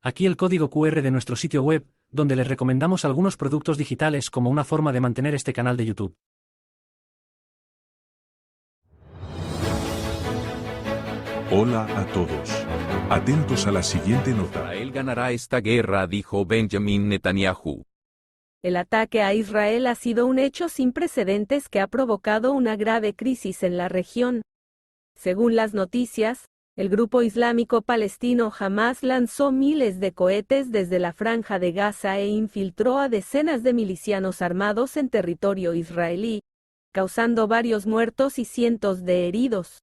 Aquí el código QR de nuestro sitio web, donde les recomendamos algunos productos digitales como una forma de mantener este canal de YouTube. Hola a todos. Atentos a la siguiente nota. Israel ganará esta guerra, dijo Benjamin Netanyahu. El ataque a Israel ha sido un hecho sin precedentes que ha provocado una grave crisis en la región. Según las noticias, el grupo islámico palestino Hamás lanzó miles de cohetes desde la Franja de Gaza e infiltró a decenas de milicianos armados en territorio israelí, causando varios muertos y cientos de heridos.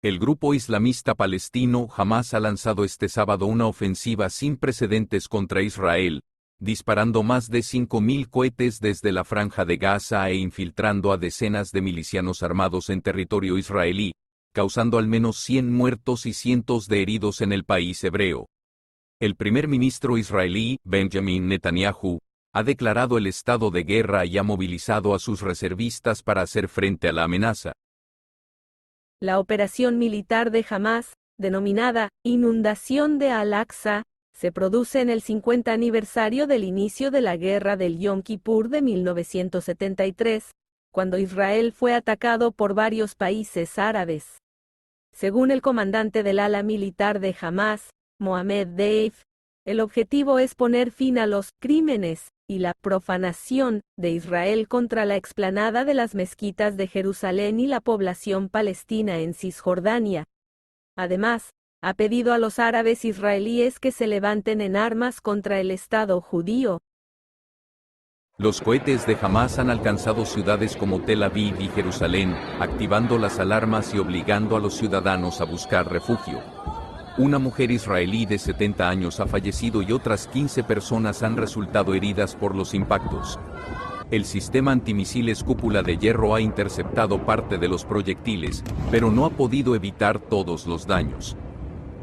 El grupo islamista palestino Hamás ha lanzado este sábado una ofensiva sin precedentes contra Israel, disparando más de 5.000 cohetes desde la Franja de Gaza e infiltrando a decenas de milicianos armados en territorio israelí, causando al menos 100 muertos y cientos de heridos en el país hebreo. El primer ministro israelí, Benjamin Netanyahu, ha declarado el estado de guerra y ha movilizado a sus reservistas para hacer frente a la amenaza. La operación militar de Hamás, denominada Inundación de Al-Aqsa, se produce en el 50 aniversario del inicio de la Guerra del Yom Kippur de 1973, cuando Israel fue atacado por varios países árabes. Según el comandante del ala militar de Hamás, Mohamed Deif, el objetivo es poner fin a los crímenes y la profanación de Israel contra la explanada de las mezquitas de Jerusalén y la población palestina en Cisjordania. Además, ha pedido a los árabes israelíes que se levanten en armas contra el Estado judío. Los cohetes de Hamás han alcanzado ciudades como Tel Aviv y Jerusalén, activando las alarmas y obligando a los ciudadanos a buscar refugio. Una mujer israelí de 70 años ha fallecido y otras 15 personas han resultado heridas por los impactos. El sistema antimisiles Cúpula de Hierro ha interceptado parte de los proyectiles, pero no ha podido evitar todos los daños.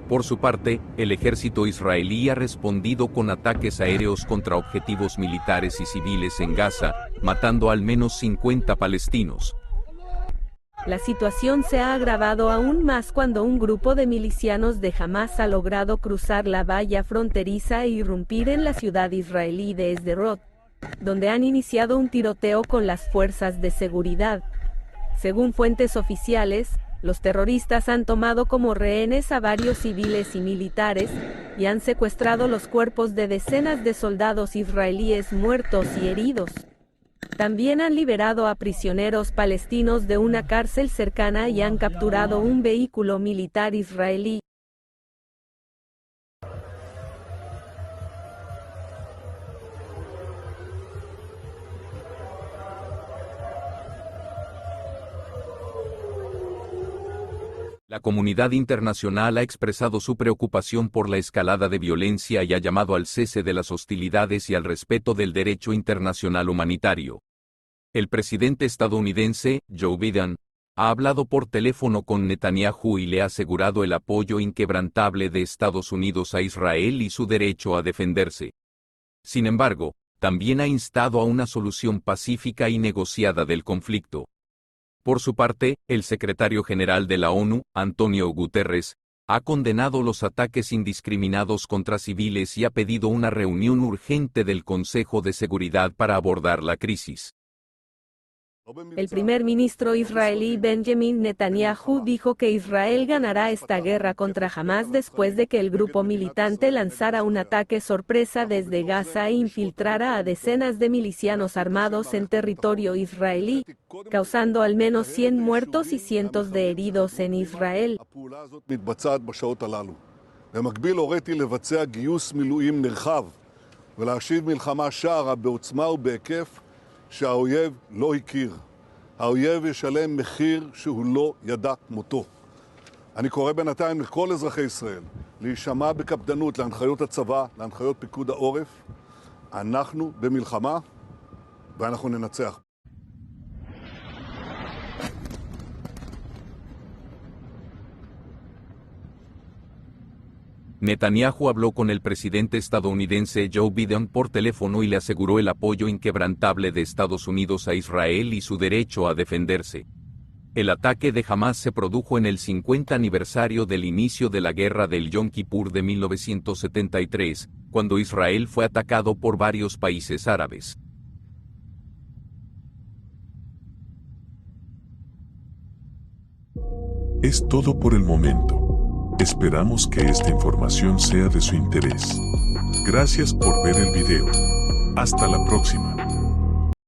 Por su parte, el ejército israelí ha respondido con ataques aéreos contra objetivos militares y civiles en Gaza, matando al menos 50 palestinos. La situación se ha agravado aún más cuando un grupo de milicianos de Hamás ha logrado cruzar la valla fronteriza e irrumpir en la ciudad israelí de Sderot, donde han iniciado un tiroteo con las fuerzas de seguridad. Según fuentes oficiales, los terroristas han tomado como rehenes a varios civiles y militares, y han secuestrado los cuerpos de decenas de soldados israelíes muertos y heridos. También han liberado a prisioneros palestinos de una cárcel cercana y han capturado un vehículo militar israelí. La comunidad internacional ha expresado su preocupación por la escalada de violencia y ha llamado al cese de las hostilidades y al respeto del derecho internacional humanitario. El presidente estadounidense, Joe Biden, ha hablado por teléfono con Netanyahu y le ha asegurado el apoyo inquebrantable de Estados Unidos a Israel y su derecho a defenderse. Sin embargo, también ha instado a una solución pacífica y negociada del conflicto. Por su parte, el secretario general de la ONU, Antonio Guterres, ha condenado los ataques indiscriminados contra civiles y ha pedido una reunión urgente del Consejo de Seguridad para abordar la crisis. El primer ministro israelí Benjamin Netanyahu dijo que Israel ganará esta guerra contra Hamás después de que el grupo militante lanzara un ataque sorpresa desde Gaza e infiltrara a decenas de milicianos armados en territorio israelí, causando al menos 100 muertos y cientos de heridos en Israel. במקביל הוריתי לבצע גיוס מילואים נרחב ולהשיב מלחמה שערה בעוצמה ובהיקף שהאויב לא הכיר. האויב ישלם מחיר שהוא לא ידע כמותו. אני קורא בינתיים לכל אזרחי ישראל להישמע בקפדנות להנחיות הצבא, להנחיות פיקוד העורף. אנחנו במלחמה ואנחנו ננצח. Netanyahu habló con el presidente estadounidense Joe Biden por teléfono y le aseguró el apoyo inquebrantable de Estados Unidos a Israel y su derecho a defenderse. El ataque de Hamás se produjo en el 50 aniversario del inicio de la guerra del Yom Kippur de 1973, cuando Israel fue atacado por varios países árabes. Es todo por el momento. Esperamos que esta información sea de su interés. Gracias por ver el video. Hasta la próxima.